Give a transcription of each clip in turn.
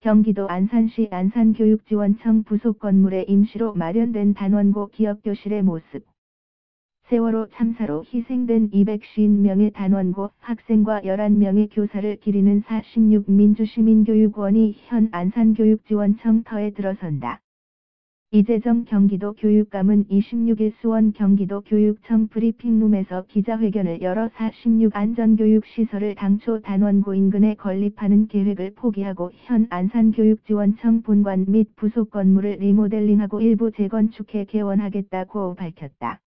경기도 안산시 안산교육지원청 부속 건물에 임시로 마련된 단원고 기업교실의 모습. 세월호 참사로 희생된 250명의 단원고 학생과 11명의 교사를 기리는 46민주시민교육원이 현 안산교육지원청 터에 들어선다. 이재정 경기도 교육감은 26일 수원 경기도 교육청 브리핑룸에서 기자회견을 열어 46 안전교육시설을 당초 단원고 인근에 건립하는 계획을 포기하고 현 안산교육지원청 본관 및 부속 건물을 리모델링하고 일부 재건축해 개원하겠다고 밝혔다.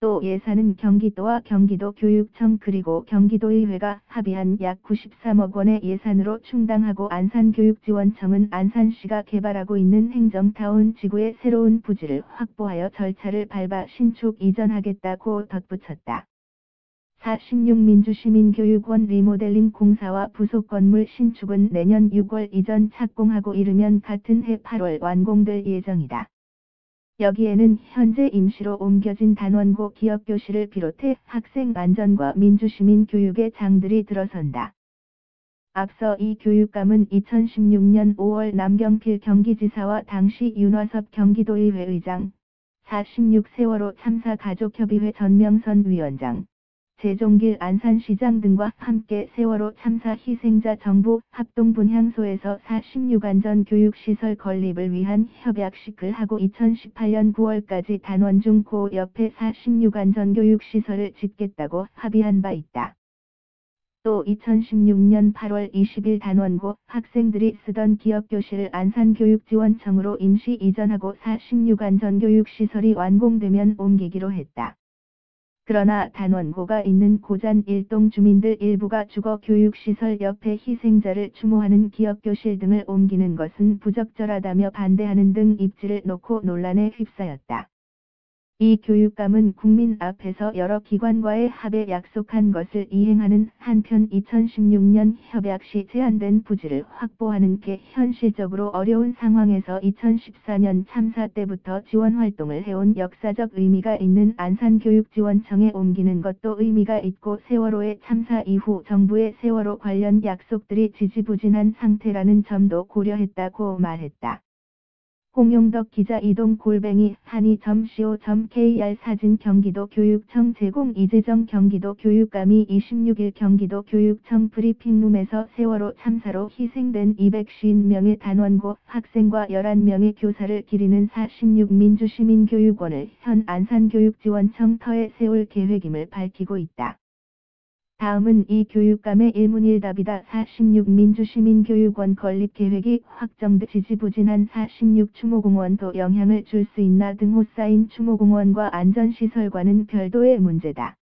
또 예산은 경기도와 경기도교육청 그리고 경기도의회가 합의한 약 93억 원의 예산으로 충당하고 안산교육지원청은 안산시가 개발하고 있는 행정타운 지구의 새로운 부지를 확보하여 절차를 밟아 신축 이전하겠다고 덧붙였다. 46민주시민교육원 리모델링 공사와 부속 건물 신축은 내년 6월 이전 착공하고 이르면 같은 해 8월 완공될 예정이다. 여기에는 현재 임시로 옮겨진 단원고 기업교실을 비롯해 학생 안전과 민주시민 교육의 장들이 들어선다. 앞서 이 교육감은 2016년 5월 남경필 경기지사와 당시 윤화섭 경기도의회 의장, 46 세월호 참사 가족협의회 전명선 위원장, 재종길 안산시장 등과 함께 세월호 참사 희생자 정부 합동분향소에서 46 안전교육시설 건립을 위한 협약식을 하고 2018년 9월까지 단원중 고 옆에 46 안전교육시설을 짓겠다고 합의한 바 있다. 또 2016년 8월 20일 단원고 학생들이 쓰던 기업교실을 안산교육지원청으로 임시 이전하고 46 안전교육시설이 완공되면 옮기기로 했다. 그러나 단원고가 있는 고잔 일동 주민들 일부가 주거교육시설 옆에 희생자를 추모하는 기업교실 등을 옮기는 것은 부적절하다며 반대하는 등 입지를 놓고 논란에 휩싸였다. 이 교육감은 국민 앞에서 여러 기관과의 합의 약속한 것을 이행하는 한편 2016년 협약 시 제한된 부지를 확보하는 게 현실적으로 어려운 상황에서 2014년 참사 때부터 지원 활동을 해온 역사적 의미가 있는 안산교육지원청에 옮기는 것도 의미가 있고 세월호의 참사 이후 정부의 세월호 관련 약속들이 지지부진한 상태라는 점도 고려했다고 말했다. 홍용덕 기자 이동_한이.co.kr 사진 경기도 교육청 제공 이재정 경기도 교육감이 26일 경기도 교육청 브리핑룸에서 세월호 참사로 희생된 250명의 단원고 학생과 11명의 교사를 기리는 46 민주시민교육원을 현 안산교육지원청 터에 세울 계획임을 밝히고 있다. 다음은 이 교육감의 일문일답이다. 46 민주시민교육원 건립 계획이 확정돼 지지부진한 46 추모공원도 영향을 줄 수 있나 등호 쌓인 추모공원과 안전시설과는 별도의 문제다.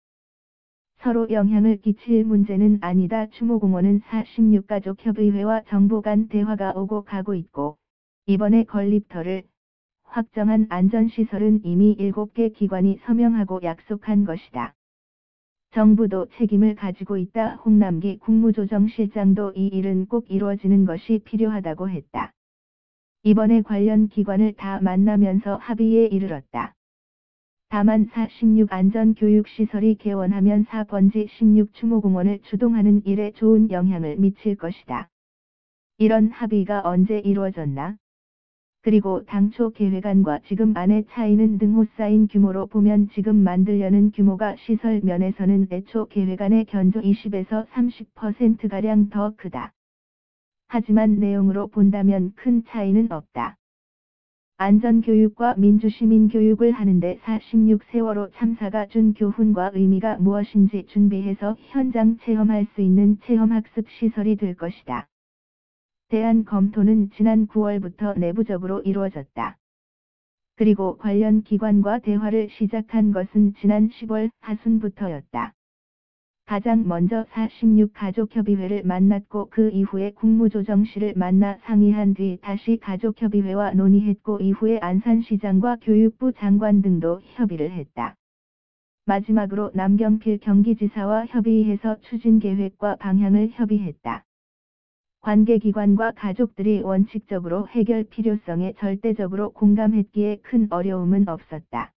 서로 영향을 끼칠 문제는 아니다. 추모공원은 46 가족협의회와 정부 간 대화가 오고 가고 있고 이번에 건립터를 확정한 안전시설은 이미 7개 기관이 서명하고 약속한 것이다. 정부도 책임을 가지고 있다. 홍남기 국무조정실장도 이 일은 꼭 이루어지는 것이 필요하다고 했다. 이번에 관련 기관을 다 만나면서 합의에 이르렀다. 다만 46 안전교육시설이 개원하면 4번지 16 추모공원을 주동하는 일에 좋은 영향을 미칠 것이다. 이런 합의가 언제 이루어졌나? 그리고 당초 계획안과 지금 안의 차이는 등호 쌓인 규모로 보면 지금 만들려는 규모가 시설 면에서는 애초 계획안의 견조 20에서 30%가량 더 크다. 하지만 내용으로 본다면 큰 차이는 없다. 안전교육과 민주시민교육을 하는데 46 세월호 참사가 준 교훈과 의미가 무엇인지 준비해서 현장 체험할 수 있는 체험학습 시설이 될 것이다. 대안 검토는 지난 9월부터 내부적으로 이루어졌다. 그리고 관련 기관과 대화를 시작한 것은 지난 10월 하순부터였다. 가장 먼저 46 가족협의회를 만났고 그 이후에 국무조정실을 만나 상의한 뒤 다시 가족협의회와 논의했고 이후에 안산시장과 교육부 장관 등도 협의를 했다. 마지막으로 남경필 경기지사와 협의해서 추진계획과 방향을 협의했다. 관계기관과 가족들이 원칙적으로 해결 필요성에 절대적으로 공감했기에 큰 어려움은 없었다.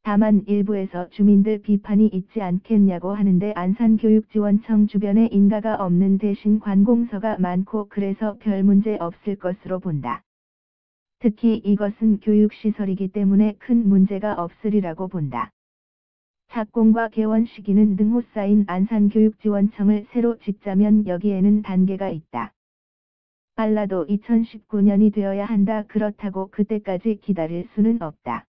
다만 일부에서 주민들 비판이 있지 않겠냐고 하는데 안산교육지원청 주변에 인가가 없는 대신 관공서가 많고 그래서 별 문제 없을 것으로 본다. 특히 이것은 교육시설이기 때문에 큰 문제가 없으리라고 본다. 착공과 개원 시기는 등호 쌓인 안산교육지원청을 새로 짓자면 여기에는 단계가 있다. 빨라도 2019년이 되어야 한다. 그렇다고 그때까지 기다릴 수는 없다.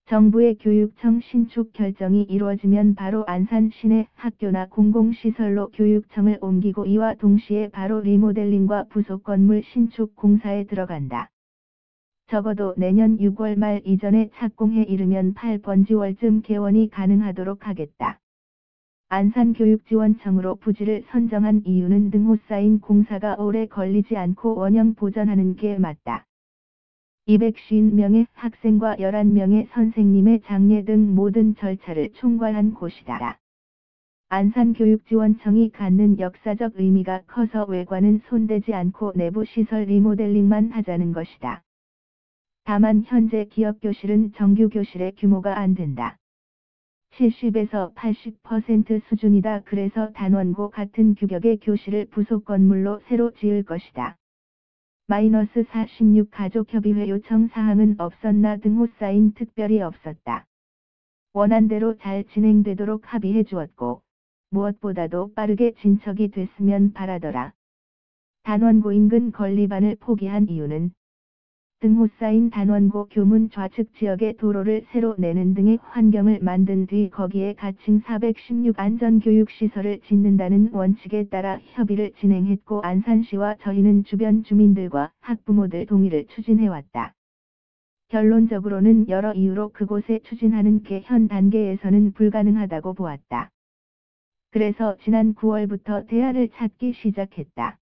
정부의 교육청 신축 결정이 이루어지면 바로 안산 시내 학교나 공공시설로 교육청을 옮기고 이와 동시에 바로 리모델링과 부속 건물 신축 공사에 들어간다. 적어도 내년 6월 말 이전에 착공해 이르면 8번지월쯤 개원이 가능하도록 하겠다. 안산교육지원청으로 부지를 선정한 이유는 등호 쌓인 공사가 오래 걸리지 않고 원형 보전하는 게 맞다. 250명의 학생과 11명의 선생님의 장례 등 모든 절차를 총괄한 곳이다. 안산교육지원청이 갖는 역사적 의미가 커서 외관은 손대지 않고 내부 시설 리모델링만 하자는 것이다. 다만 현재 기업교실은 정규교실의 규모가 안 된다. 70에서 80% 수준이다. 그래서 단원고 같은 규격의 교실을 부속 건물로 새로 지을 것이다. -46 가족협의회 요청 사항은 없었나 등호 쌓인 특별히 없었다. 원안대로 잘 진행되도록 합의해 주었고 무엇보다도 빠르게 진척이 됐으면 바라더라. 단원고 인근 건립안을 포기한 이유는 등호 쌓인 단원고 교문 좌측 지역에 도로를 새로 내는 등의 환경을 만든 뒤 거기에 가칭 416 안전교육시설을 짓는다는 원칙에 따라 협의를 진행했고 안산시와 저희는 주변 주민들과 학부모들 동의를 추진해왔다. 결론적으로는 여러 이유로 그곳에 추진하는 게 현 단계에서는 불가능하다고 보았다. 그래서 지난 9월부터 대안을 찾기 시작했다.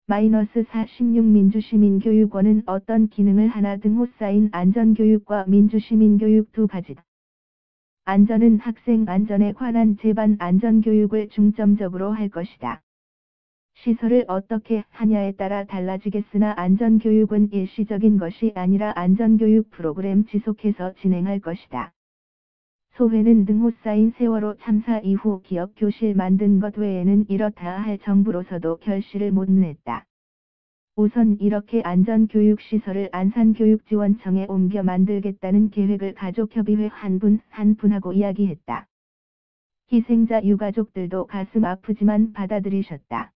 -46 민주시민교육원은 어떤 기능을 하나 등호 쌓인 안전교육과 민주시민교육 두 가지다. 안전은 학생 안전에 관한 제반 안전교육을 중점적으로 할 것이다. 시설을 어떻게 하냐에 따라 달라지겠으나 안전교육은 일시적인 것이 아니라 안전교육 프로그램 지속해서 진행할 것이다. 소회는 등호 쌓인 세월호 참사 이후 기업 교실 만든 것 외에는 이렇다 할 정부로서도 결실을 못 냈다. 우선 이렇게 안전교육시설을 안산교육지원청에 옮겨 만들겠다는 계획을 가족협의회 한 분 한 분하고 이야기했다. 희생자 유가족들도 가슴 아프지만 받아들이셨다.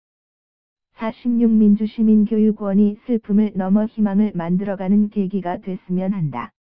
46 민주시민교육원이 슬픔을 넘어 희망을 만들어가는 계기가 됐으면 한다.